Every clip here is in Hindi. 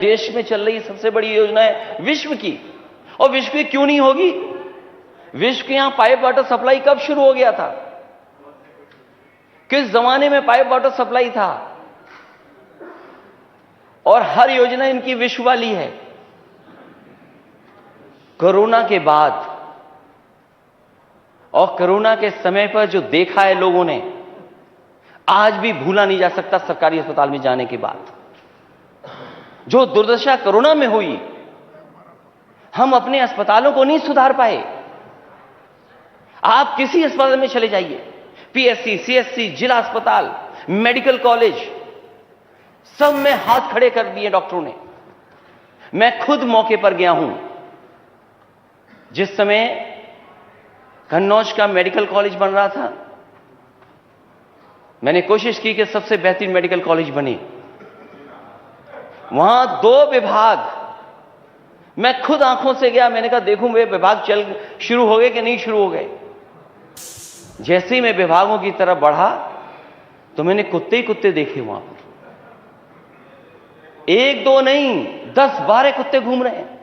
देश में चल रही सबसे बड़ी योजना है विश्व की। और विश्व की क्यों नहीं होगी? विश्व के यहां पाइप वाटर सप्लाई कब शुरू हो गया था? किस जमाने में पाइप वाटर सप्लाई था? और हर योजना इनकी विश्व वाली है। कोरोना के बाद और कोरोना के समय पर जो देखा है लोगों ने, आज भी भूला नहीं जा सकता। सरकारी अस्पताल में जाने के बाद जो दुर्दशा कोरोना में हुई, हम अपने अस्पतालों को नहीं सुधार पाए। आप किसी अस्पताल में चले जाइए, पीएससी, सीएससी, जिला अस्पताल, मेडिकल कॉलेज, सब में हाथ खड़े कर दिए डॉक्टरों ने। मैं खुद मौके पर गया हूं जिस समय कन्नौज का मेडिकल कॉलेज बन रहा था। मैंने कोशिश की कि सबसे बेहतरीन मेडिकल कॉलेज बने। वहां 2 विभाग, मैं खुद आंखों से गया। मैंने कहा देखूं वे विभाग शुरू हो गए कि नहीं शुरू हो गए। जैसे ही मैं विभागों की तरफ बढ़ा तो मैंने कुत्ते ही कुत्ते देखे वहां पर। 1-2 नहीं, 10-12 कुत्ते घूम रहे हैं।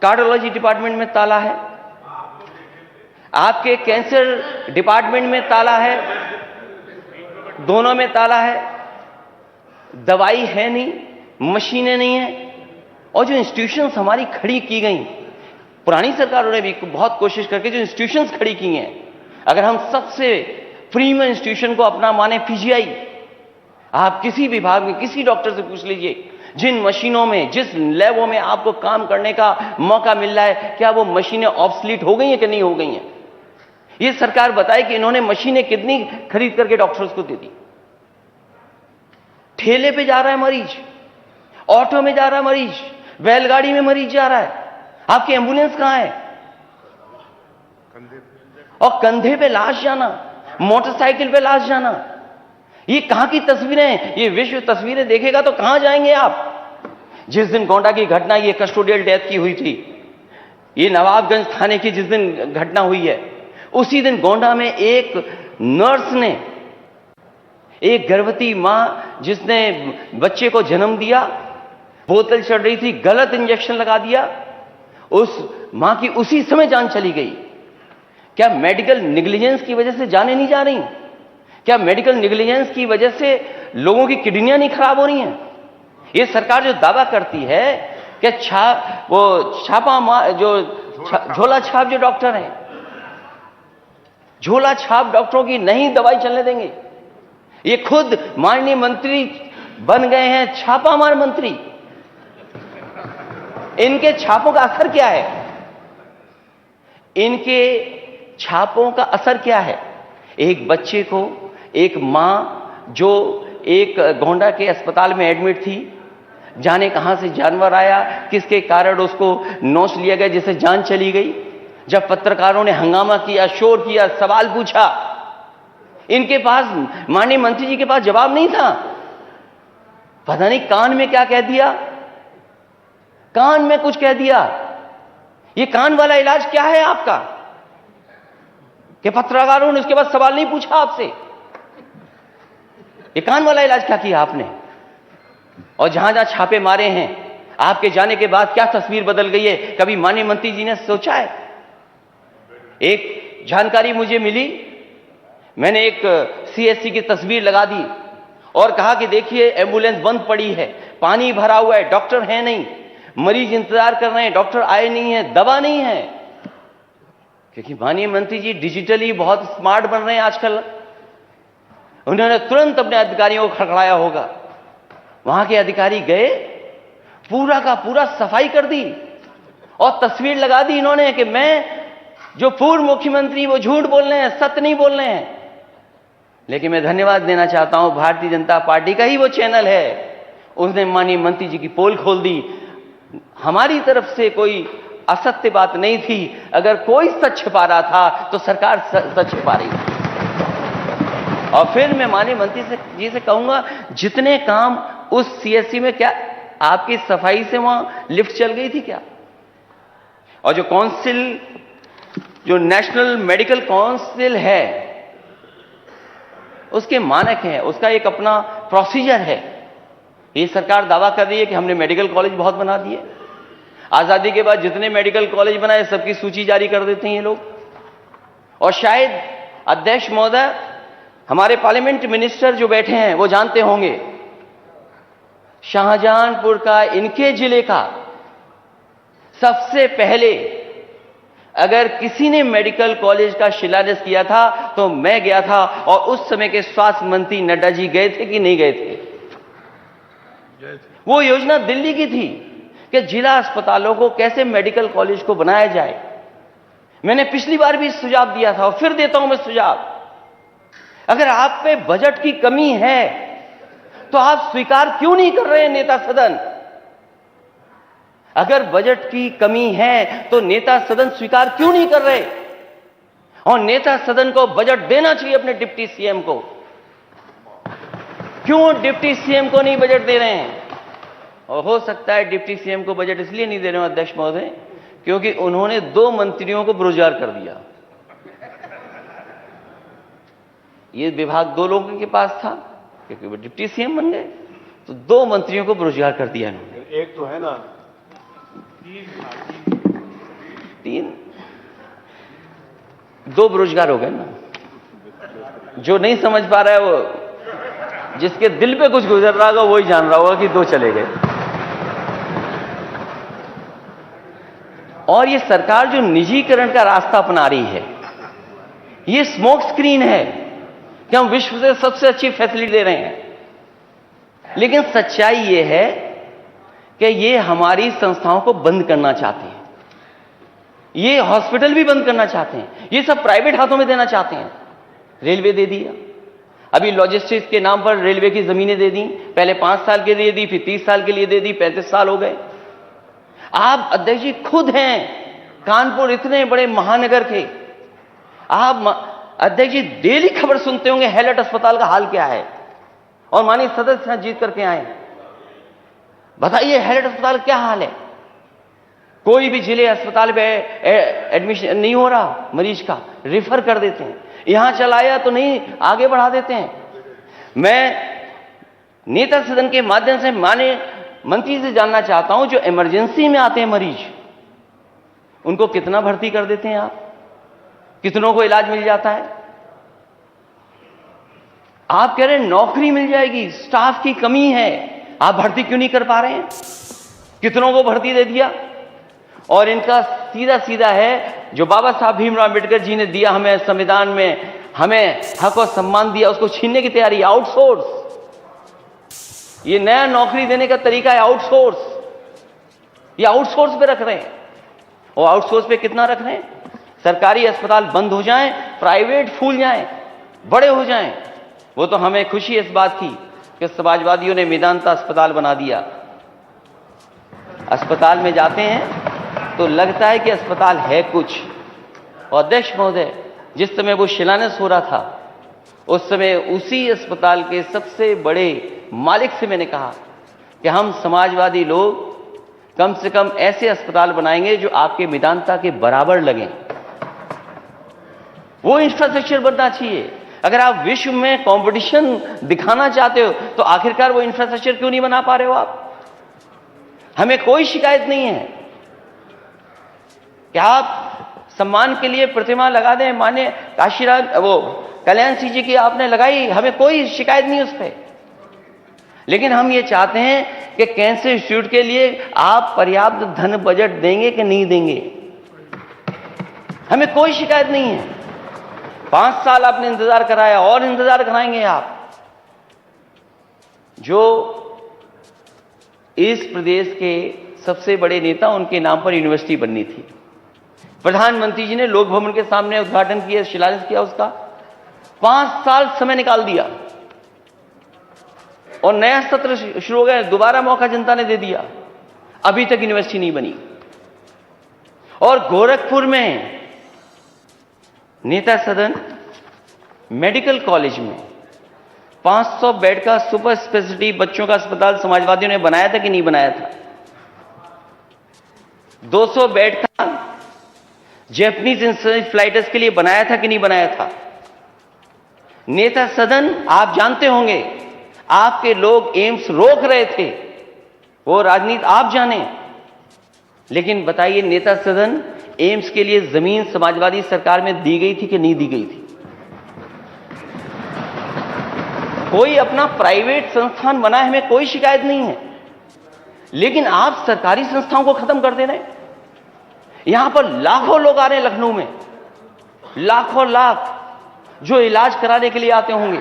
कार्डियोलॉजी डिपार्टमेंट में ताला है, आपके कैंसर डिपार्टमेंट में ताला है, दोनों में ताला है। दवाई है नहीं, मशीनें नहीं है। और जो इंस्टीट्यूशंस हमारी खड़ी की गई, पुरानी सरकारों ने भी बहुत कोशिश करके जो इंस्टीट्यूशंस खड़ी की हैं, अगर हम सबसे प्रीमियम इंस्टीट्यूशन को अपना माने, पीजीआई, आप किसी विभाग में किसी डॉक्टर से पूछ लीजिए, जिन मशीनों में, जिस लैबों में आपको काम करने का मौका मिल रहा है, क्या वो मशीनें ऑब्सलीट हो गई हैं कि नहीं हो गई हैं? ये सरकार बताए कि इन्होंने मशीनें कितनी खरीद करके डॉक्टर्स को दे दी। ठेले पे जा रहा है मरीज, ऑटो में जा रहा है मरीज, बैलगाड़ी में मरीज जा रहा है। आपकी एम्बुलेंस कहां है? और कंधे पे लाश जाना, मोटरसाइकिल पे लाश जाना, ये कहां की तस्वीरें हैं? ये विश्व तस्वीरें देखेगा तो कहां जाएंगे आप? जिस दिन गोंडा की घटना, ये कस्टोडियल डेथ की हुई थी, ये नवाबगंज थाने की जिस दिन घटना हुई है, उसी दिन गोंडा में एक नर्स ने, एक गर्भवती मां जिसने बच्चे को जन्म दिया, बोतल चढ़ रही थी, गलत इंजेक्शन लगा दिया, उस मां की उसी समय जान चली गई। क्या मेडिकल नेग्लिजेंस की वजह से जानें नहीं जा रही? क्या मेडिकल नेग्लिजेंस की वजह से लोगों की किडनियां नहीं खराब हो रही हैं? ये सरकार जो दावा करती है कि झोला छाप जो डॉक्टर हैं, झोला छाप डॉक्टरों की नहीं दवाई चलने देंगे। ये खुद माननीय मंत्री बन गए हैं छापामार मंत्री। इनके छापों का असर क्या है? इनके छापों का असर क्या है? एक बच्चे को, एक मां जो एक गोंडा के अस्पताल में एडमिट थी, जाने कहां से जानवर आया, किसके कारण उसको नोच लिया गया, जिससे जान चली गई। जब पत्रकारों ने हंगामा किया, शोर किया, सवाल पूछा, इनके पास, माननीय मंत्री जी के पास जवाब नहीं था। पता नहीं कान में क्या कह दिया, कान में कुछ कह दिया। ये कान वाला इलाज क्या है आपका कि पत्रकारों ने उसके बाद सवाल नहीं पूछा आपसे? ये कान वाला इलाज क्या किया आपने? और जहां जहां छापे मारे हैं, आपके जाने के बाद क्या तस्वीर बदल गई है, कभी माननीय मंत्री जी ने सोचा है? एक जानकारी मुझे मिली, मैंने एक सीएससी की तस्वीर लगा दी और कहा कि देखिए एम्बुलेंस बंद पड़ी है, पानी भरा हुआ है, डॉक्टर है नहीं, मरीज इंतजार कर रहे हैं, डॉक्टर आए नहीं है, दवा नहीं है। क्योंकि माननीय मंत्री जी डिजिटली बहुत स्मार्ट बन रहे हैं आजकल। उन्होंने तुरंत अपने अधिकारियों को खड़खड़ाया होगा। वहां के अधिकारी गए, पूरा का पूरा सफाई कर दी और तस्वीर लगा दी इन्होंने कि मैं, जो पूर्व मुख्यमंत्री, वो झूठ बोल रहे हैं, सत्य नहीं बोल रहे हैं। लेकिन मैं धन्यवाद देना चाहता हूं, भारतीय जनता पार्टी का ही वो चैनल है, उसने माननीय मंत्री जी की पोल खोल दी। हमारी तरफ से कोई असत्य बात नहीं थी। अगर कोई सच छिपा रहा था तो सरकार सच छिपा रही थी। और फिर मैं माननीय मंत्री जी से कहूंगा, जितने काम उस सीएससी में, क्या आपकी सफाई से वहां लिफ्ट चल गई थी क्या? और जो काउंसिल, जो नेशनल मेडिकल काउंसिल है, उसके मानक हैं, उसका एक अपना प्रोसीजर है। ये सरकार दावा कर रही है कि हमने मेडिकल कॉलेज बहुत बना दिए। आजादी के बाद जितने मेडिकल कॉलेज बनाए सबकी सूची जारी कर देते हैं ये लोग। और शायद अध्यक्ष महोदय, हमारे पार्लियामेंट मिनिस्टर जो बैठे हैं वो जानते होंगे, शाहजहांपुर का, इनके जिले का सबसे पहले अगर किसी ने मेडिकल कॉलेज का शिलान्यास किया था तो मैं गया था। और उस समय के स्वास्थ्य मंत्री नड्डा जी गए थे कि नहीं गए थे? वो योजना दिल्ली की थी कि जिला अस्पतालों को कैसे मेडिकल कॉलेज को बनाया जाए। मैंने पिछली बार भी सुझाव दिया था और फिर देता हूं मैं सुझाव। अगर आप पे बजट की कमी है तो आप स्वीकार क्यों नहीं कर रहे हैं नेता सदन? अगर बजट की कमी है तो नेता सदन स्वीकार क्यों नहीं कर रहे? और नेता सदन को बजट देना चाहिए अपने डिप्टी सीएम को। क्यों डिप्टी सीएम को नहीं बजट दे रहे हैं? और हो सकता है डिप्टी सीएम को बजट इसलिए नहीं दे रहे हो अध्यक्ष महोदय, क्योंकि उन्होंने 2 मंत्रियों को बेरोजगार कर दिया। ये विभाग 2 लोगों के पास था, क्योंकि वो डिप्टी सीएम बन गए, तो 2 मंत्रियों को बेरोजगार कर दिया इन्होंने। एक तो है ना 3 2 बेरोजगार हो गए ना। जो नहीं समझ पा रहा है, वो जिसके दिल पे कुछ गुजर रहा होगा वही जान रहा होगा कि 2 चले गए। और ये सरकार जो निजीकरण का रास्ता अपना रही है, ये स्मोक स्क्रीन है कि हम विश्व से सबसे अच्छी फैसिलिटी दे रहे हैं। लेकिन सच्चाई ये है कि ये हमारी संस्थाओं को बंद करना चाहते हैं। ये हॉस्पिटल भी बंद करना चाहते हैं। ये सब प्राइवेट हाथों में देना चाहते हैं। रेलवे दे दिया, अभी लॉजिस्टिक्स के नाम पर रेलवे की जमीनें दे दी। पहले 5 साल के लिए दी, फिर 30 साल के लिए दे दी, 35 साल हो गए। आप अध्यक्ष जी खुद हैं कानपुर, इतने बड़े महानगर के आप अध्यक्ष जी डेली खबर सुनते होंगे हैलट अस्पताल का हाल क्या है। और माननीय सदस्य जीत करके आए, बताइए हैलट अस्पताल क्या हाल है? कोई भी जिले अस्पताल में एडमिशन नहीं हो रहा, मरीज का रेफर कर देते हैं। यहां चलाया तो नहीं, आगे बढ़ा देते हैं। मैं नेता सदन के माध्यम से माननीय मंत्री से जानना चाहता हूं, जो इमरजेंसी में आते हैं मरीज, उनको कितना भर्ती कर देते हैं आप? कितनों को इलाज मिल जाता है? आप कह रहे हैं नौकरी मिल जाएगी, स्टाफ की कमी है, आप भर्ती क्यों नहीं कर पा रहे हैं? कितनों को भर्ती दे दिया? और इनका सीधा सीधा है, जो बाबा साहब भीमराव अंबेडकर जी ने दिया हमें संविधान में, हमें हक और सम्मान दिया, उसको छीनने की तैयारी। आउटसोर्स, ये नया नौकरी देने का तरीका है आउटसोर्स। ये आउटसोर्स पे रख रहे हैं। और आउटसोर्स पे कितना रख रहे हैं? सरकारी अस्पताल बंद हो जाएं, प्राइवेट फूल जाएं, बड़े हो जाएं। वो तो हमें खुशी इस बात की कि समाजवादियों ने मेदांता अस्पताल बना दिया। अस्पताल में जाते हैं तो लगता है कि अस्पताल है कुछ। और अध्यक्ष महोदय, जिस समय वो शिलान्यास हो रहा था, उस समय उसी अस्पताल के सबसे बड़े मालिक से मैंने कहा कि हम समाजवादी लोग कम से कम ऐसे अस्पताल बनाएंगे जो आपके मेदांता के बराबर लगें। वो इंफ्रास्ट्रक्चर बनना चाहिए। अगर आप विश्व में कंपटीशन दिखाना चाहते हो तो आखिरकार वो इंफ्रास्ट्रक्चर क्यों नहीं बना पा रहे हो आप? हमें कोई शिकायत नहीं है कि आप सम्मान के लिए प्रतिमा लगा दें। माने काशीराज, वो कल्याण सिंह जी की आपने लगाई, हमें कोई शिकायत नहीं उस पर। लेकिन हम ये चाहते हैं कि कैंसर इंस्टीट्यूट के लिए आप पर्याप्त धन बजट देंगे कि नहीं देंगे। हमें कोई शिकायत नहीं है। 5 साल आपने इंतजार कराया, और इंतजार कराएंगे आप। जो इस प्रदेश के सबसे बड़े नेता, उनके नाम पर यूनिवर्सिटी बननी थी। प्रधानमंत्री जी ने लोक भवन के सामने उद्घाटन किया, शिलान्यास किया उसका। 5 साल समय निकाल दिया और नया सत्र शुरू हो गया। दोबारा मौका जनता ने दे दिया, अभी तक यूनिवर्सिटी नहीं बनी। और गोरखपुर में नेता सदन मेडिकल कॉलेज में 500 बेड का सुपर स्पेशलिटी बच्चों का अस्पताल समाजवादियों ने बनाया था कि नहीं बनाया था? 200 बेड का जैपनीज इंसेफेलाइटिस के लिए बनाया था कि नहीं बनाया था? नेता सदन, आप जानते होंगे, आपके लोग एम्स रोक रहे थे, वो राजनीति आप जाने। लेकिन बताइए नेता सदन, एम्स के लिए जमीन समाजवादी सरकार में दी गई थी कि नहीं दी गई थी? कोई अपना प्राइवेट संस्थान बना है, हमें कोई शिकायत नहीं है, लेकिन आप सरकारी संस्थाओं को खत्म कर दे रहे हैं। यहां पर लाखों लोग आ रहे हैं लखनऊ में, लाखों लाख जो इलाज कराने के लिए आते होंगे।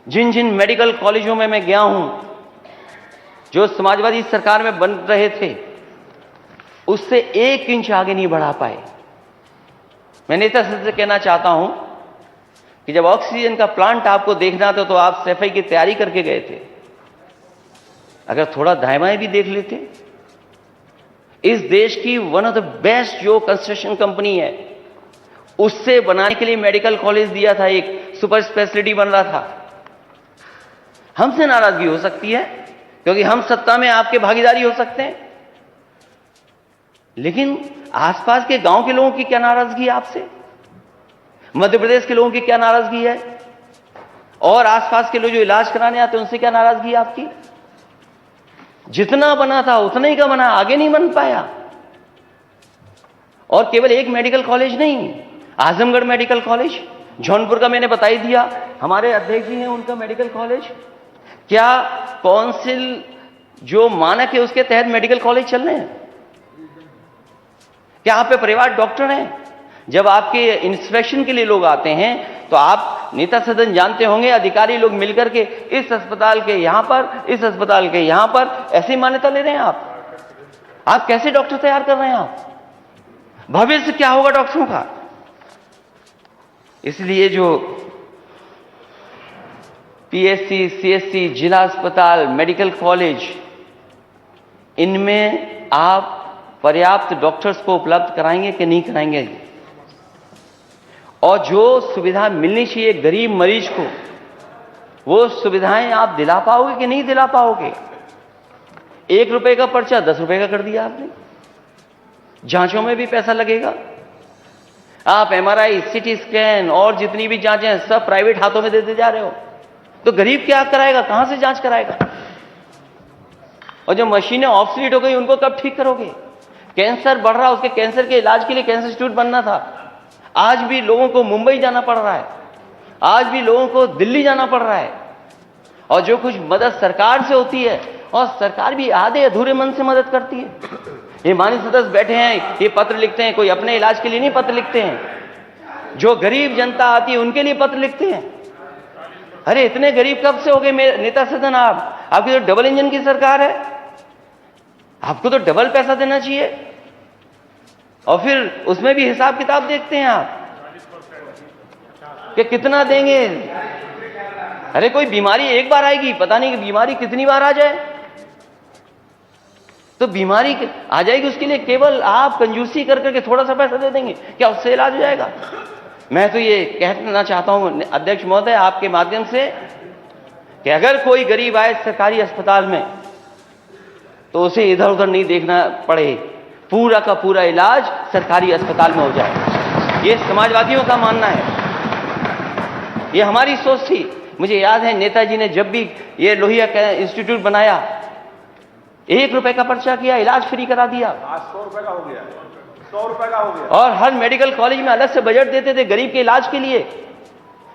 जिन जिन मेडिकल कॉलेजों में मैं गया हूं, जो समाजवादी सरकार में बन रहे थे, उससे 1 इंच आगे नहीं बढ़ा पाए। मैं नेता से कहना चाहता हूं कि जब ऑक्सीजन का प्लांट आपको देखना था तो आप सफाई की तैयारी करके गए थे। अगर थोड़ा दाएं बाएं भी देख लेते, इस देश की वन ऑफ द बेस्ट जो कंस्ट्रक्शन कंपनी है, उससे बनाने के लिए मेडिकल कॉलेज दिया था, एक सुपर स्पेशलिटी बन रहा था। हमसे नाराजगी हो सकती है क्योंकि हम सत्ता में आपके भागीदारी हो सकते हैं, लेकिन आसपास के गांव के लोगों की क्या नाराजगी है आपसे? मध्य प्रदेश के लोगों की क्या नाराजगी है? और आसपास के लोग जो इलाज कराने आते हैं उनसे क्या नाराजगी है आपकी? जितना बना था उतना ही का बना, आगे नहीं बन पाया। और केवल एक मेडिकल कॉलेज नहीं, आजमगढ़ मेडिकल कॉलेज, जौनपुर का मैंने बता ही दिया, हमारे अध्यक्ष जी हैं उनका मेडिकल कॉलेज। क्या काउंसिल जो मानक है उसके तहत मेडिकल कॉलेज चल रहे हैं? क्या आप पे परिवार डॉक्टर हैं? जब आपके इंस्पेक्शन के लिए लोग आते हैं तो आप नेता सदन जानते होंगे, अधिकारी लोग मिलकर के इस अस्पताल के यहां पर, इस अस्पताल के यहां पर ऐसी मान्यता ले रहे हैं। आप कैसे डॉक्टर तैयार कर रहे हैं? आप भविष्य क्या होगा डॉक्टरों का? इसलिए जो पीएससी, सीएससी, जिला अस्पताल, मेडिकल कॉलेज, इनमें आप पर्याप्त डॉक्टर्स को उपलब्ध कराएंगे कि नहीं कराएंगे? और जो सुविधा मिलनी चाहिए गरीब मरीज को, वो सुविधाएं आप दिला पाओगे कि नहीं दिला पाओगे? 1 रुपए का पर्चा 10 रुपए का कर दिया आपने। जांचों में भी पैसा लगेगा। आप एमआरआई, सीटी स्कैन और जितनी भी जांचें हैं सब प्राइवेट हाथों में देते जा रहे हो, तो गरीब क्या कराएगा? कहां से जांच कराएगा? और जो मशीनें ऑब्सोलीट हो गई उनको कब ठीक करोगे? कैंसर बढ़ रहा, उसके कैंसर के इलाज के लिए कैंसर इंस्टीट्यूट बनना था। आज भी लोगों को मुंबई जाना पड़ रहा है, आज भी लोगों को दिल्ली जाना पड़ रहा है। और जो कुछ मदद सरकार से होती है, और सरकार भी आधे अधूरे मन से मदद करती है। ये माननीय सदस्य बैठे हैं, ये पत्र लिखते हैं, कोई अपने इलाज के लिए नहीं पत्र लिखते हैं, जो गरीब जनता आती है उनके लिए पत्र लिखते हैं। अरे इतने गरीब कब से हो गए नेता सदन? आपकी तो डबल इंजन की सरकार है, आपको तो डबल पैसा देना चाहिए, और फिर उसमें भी हिसाब किताब देखते हैं आप कि कितना देंगे। अरे कोई बीमारी एक बार आएगी, पता नहीं कि बीमारी कितनी बार आ जाए। तो बीमारी आ जाएगी, उसके लिए केवल आप कंजूसी कर करके थोड़ा सा पैसा दे देंगे, क्या उससे इलाज हो जाएगा? मैं तो ये कहना चाहता हूं अध्यक्ष महोदय आपके माध्यम से कि अगर कोई गरीब आए सरकारी अस्पताल में तो उसे इधर उधर नहीं देखना पड़े, पूरा का पूरा इलाज सरकारी अस्पताल में हो जाए। ये समाजवादियों का मानना है, ये हमारी सोच थी। मुझे याद है नेताजी ने जब भी ये लोहिया का इंस्टीट्यूट बनाया, 1 रुपए का पर्चा किया, इलाज फ्री करा दिया। आज 100 रुपए का हो गया, 100 रुपए का हो गया। और हर मेडिकल कॉलेज में अलग से बजट देते थे गरीब के इलाज के लिए,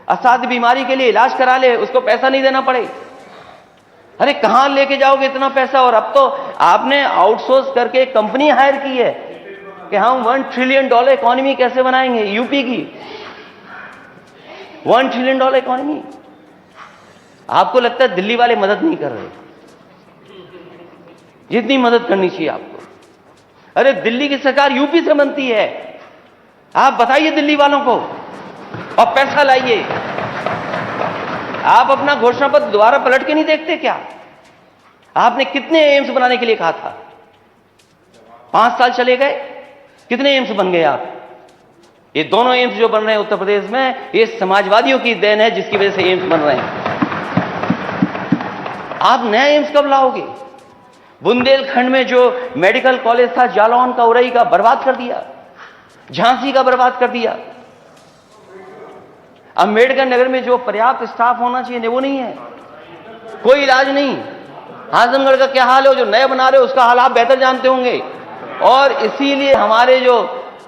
असाध्य बीमारी के लिए इलाज करा ले, उसको पैसा नहीं देना पड़े। अरे कहां लेके जाओगे इतना पैसा? और अब तो आपने आउटसोर्स करके एक कंपनी हायर की है कि हम $1 ट्रिलियन इकोनॉमी कैसे बनाएंगे। यूपी की $1 ट्रिलियन इकोनॉमी। आपको लगता है दिल्ली वाले मदद नहीं कर रहे जितनी मदद करनी चाहिए आपको? अरे दिल्ली की सरकार यूपी से बनती है, आप बताइए दिल्ली वालों को, और पैसा लाइए। आप अपना घोषणा पत्र दोबारा पलट के नहीं देखते क्या? आपने कितने एम्स बनाने के लिए कहा था? 5 साल चले गए, कितने एम्स बन गए आप? ये दोनों एम्स जो बन रहे हैं उत्तर प्रदेश में, ये समाजवादियों की देन है जिसकी वजह से एम्स बन रहे हैं। आप नया एम्स कब लाओगे? बुंदेलखंड में जो मेडिकल कॉलेज था जालौन का, उरई का, बर्बाद कर दिया, झांसी का बर्बाद कर दिया। अम्बेडकर नगर में जो पर्याप्त स्टाफ होना चाहिए वो नहीं है। कोई इलाज नहीं। आजमगढ़ का क्या हाल है, जो नया बना रहे हो उसका हाल आप बेहतर जानते होंगे। और इसीलिए हमारे जो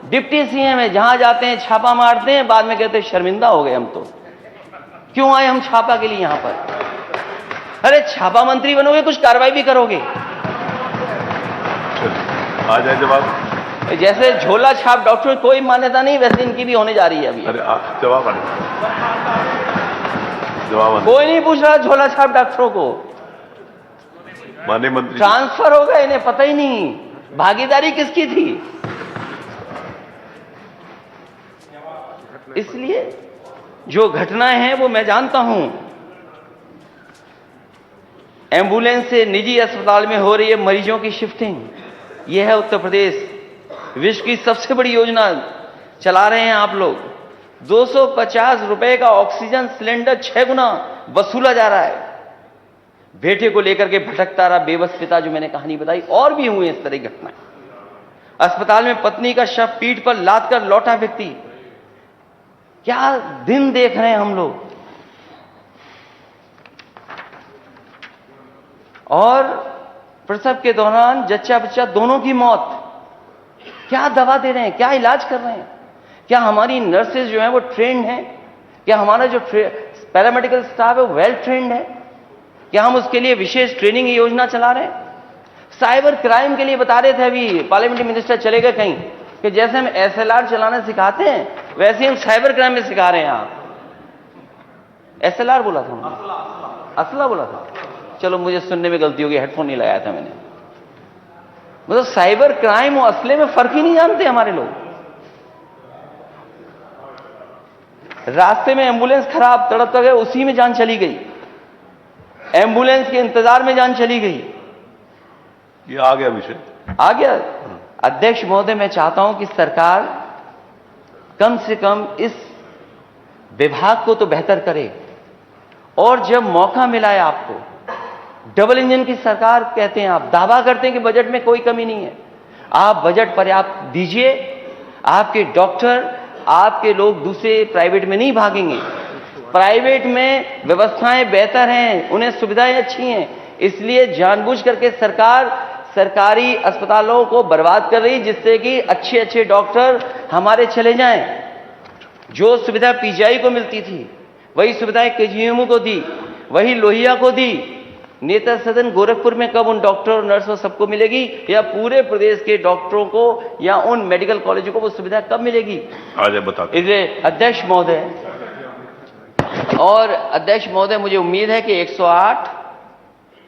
डिप्टी सीएम है, जहां जाते हैं छापा मारते हैं, बाद में कहते हैं शर्मिंदा हो गए हम तो, क्यों आए हम छापा के लिए यहां पर। अरे छापा मंत्री बनोगे, कुछ कार्रवाई भी करोगे। आ जाए जवाब। जैसे झोला छाप डॉक्टर कोई मान्यता नहीं, वैसे इनकी भी होने जा रही है अभी। अरे जवाब आने, जवाब आने। कोई नहीं पूछ रहा झोला छाप डॉक्टरों को। माननीय मंत्री, ट्रांसफर हो गए, इन्हें पता ही नहीं भागीदारी किसकी थी। इसलिए जो घटनाएं हैं वो मैं जानता हूं। एम्बुलेंस से निजी अस्पताल में हो रही है मरीजों की शिफ्टिंग, यह है उत्तर प्रदेश। विश्व की सबसे बड़ी योजना चला रहे हैं आप लोग। 250 रुपए का ऑक्सीजन सिलेंडर 6 गुना वसूला जा रहा है। बेटे को लेकर के भटकता रहा बेबस पिता, जो मैंने कहानी बताई, और भी हुए इस तरह की घटनाएं। अस्पताल में पत्नी का शव पीठ पर लाद कर लौटा व्यक्ति। क्या दिन देख रहे हैं हम लोग। और प्रसव के दौरान जच्चा बच्चा दोनों की मौत। क्या दवा दे रहे हैं, क्या इलाज कर रहे हैं। क्या हमारी नर्सेज जो हैं वो ट्रेंड हैं? क्या हमारा जो पैरामेडिकल स्टाफ है वो वेल ट्रेंड है? क्या हम उसके लिए विशेष ट्रेनिंग योजना चला रहे हैं? साइबर क्राइम के लिए बता रहे थे, अभी पार्लियामेंट्री मिनिस्टर चले गए कहीं, कि जैसे हम SLR चलाना सिखाते हैं वैसे ही हम साइबर क्राइम में सिखा रहे हैं। आप SLR बोला था हमने, असला बोला था। चलो मुझे सुनने में गलती होगी, हेडफोन नहीं लगाया था मैंने। मतलब साइबर क्राइम और असले में फर्क ही नहीं जानते हमारे लोग। रास्ते में एम्बुलेंस खराब, तड़प गए, उसी में जान चली गई। एम्बुलेंस के इंतजार में जान चली गई। ये आ गया विषय, आ गया। अध्यक्ष महोदय, मैं चाहता हूं कि सरकार कम से कम इस विभाग को तो बेहतर करे। और जब मौका मिला है आपको, डबल इंजन की सरकार कहते हैं आप, दावा करते हैं कि बजट में कोई कमी नहीं है। आप बजट पर्याप्त दीजिए। आपके डॉक्टर, आपके लोग दूसरे प्राइवेट में नहीं भागेंगे। प्राइवेट में व्यवस्थाएं बेहतर हैं, उन्हें सुविधाएं अच्छी हैं। इसलिए जानबूझ करके सरकार सरकारी अस्पतालों को बर्बाद कर रही, जिससे कि अच्छे अच्छे डॉक्टर हमारे चले जाएं। जो सुविधा PGI को मिलती थी वही सुविधाएं KGMU को दी, वही लोहिया को दी। नेता सदन गोरखपुर में कब उन डॉक्टर और नर्स और सबको मिलेगी, या पूरे प्रदेश के डॉक्टरों को या उन मेडिकल कॉलेजों को वो सुविधा कब मिलेगी? आज बता। इसलिए अध्यक्ष महोदय, मुझे उम्मीद है कि 108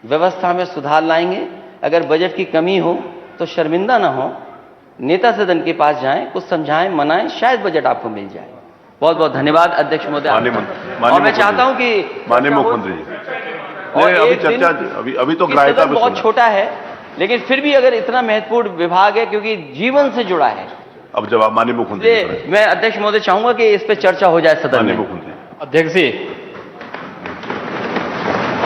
व्यवस्था में सुधार लाएंगे। अगर बजट की कमी हो तो शर्मिंदा ना हो, नेता सदन के पास जाएं, कुछ समझाएं, मनाएं, शायद बजट आपको मिल जाए। बहुत बहुत धन्यवाद अध्यक्ष महोदय। और मैं चाहता हूं कि माननीय मुख्यमंत्री जी, अभी चर्चा, अभी तो ग्राह्यता में बहुत छोटा है, लेकिन फिर भी अगर इतना महत्वपूर्ण विभाग है, क्योंकि जीवन से जुड़ा है। अब जवाब माननीय मुख्यमंत्री, मैं अध्यक्ष महोदय चाहूंगा कि इस पर चर्चा हो जाए सदन में। मुख्यमंत्री। अध्यक्ष जी,